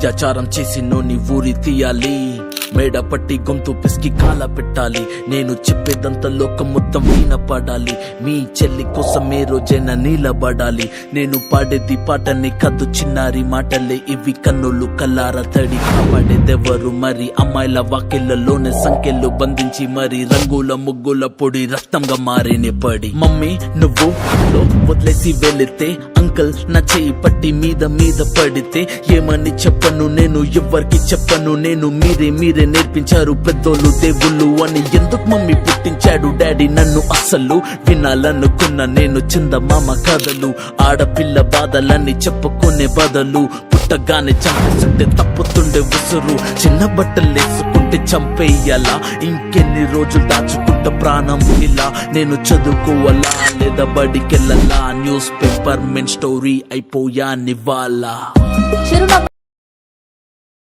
అత్యాచారం చేసి నోని ఊరి తీయాలి, మేడ పట్టి గొంతు పిసికి కాల పెట్టాలి. నేను చెప్పేదంతా లోకం మొత్తం వినపడాలి. మీ చెల్లి కోసం ఏ రోజైనా నిలబడాలి. నేను పాడేది పాటని కద్దు చిన్నారి మాటలే ఇవి, కన్నులు కల్లార తడి కాపాడేదెవరు మరి? అమ్మాయిల వాకిళ్లలోనే సంఖ్యలు బంధించి మరి రంగుల ముగ్గుల పొడి రక్తంగా మారినే పడి. మమ్మీ నువ్వు వదిలేసి వెళితే, అంకల్ నా చేయి పట్టి మీద మీద పడితే ఏమని చెప్పను నేను, ఎవ్వరికి చెప్పను నేను. మీరే నేర్పించారు పెద్దోళ్ళు దేవుళ్ళు అని. ఎందుకు మమ్మీ పుట్టించాడు డాడీ నన్ను? అసలు వినాలనుకున్న నేను చందమామ కథలు, ఆడపిల్ల బాధలన్నీ చెప్పుకునే బదులు పుట్టగానే చంపేస్తుంటే తప్పుతుండే ఉసురు. చిన్న బట్టలేసుకుంటే చంపేయాలా? ఇంకెన్ని రోజులు దాచుకుంట ప్రాణం ఇలా? నేను చదువుకోవాలా లేదా బడికెళ్ళాలా? న్యూస్ పేపర్ మెన్ స్టోరీ అయిపోయా నివాలా.